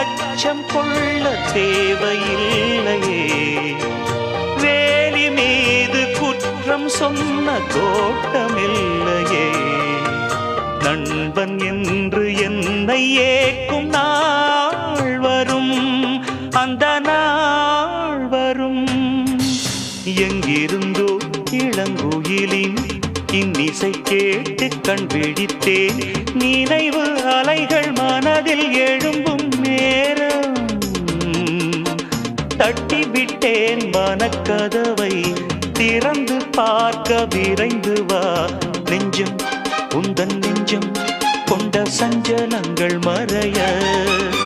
அச்சம் கொள்ள தேவையில்லையே. வேலி மீது குற்றம் சொன்ன கோட்டமில்லையே. நண்பன் என்று என்னை ஏற்கும் நாள் வரும், அந்த நாள் வரும். எங்கிருந்தோ இளங்குயிலின் இன்னிசை கேட்டு கண் விழித்தேன். நினைவு அலைகள் மனதில் எழும்பும் நேரம். தட்டிவிட்டேன் மனக்கதவை, திறந்து பார்க்க விரைந்து வா. நெஞ்சம் உந்தன் நெஞ்சம் கொண்ட சஞ்சலங்கள் மறைய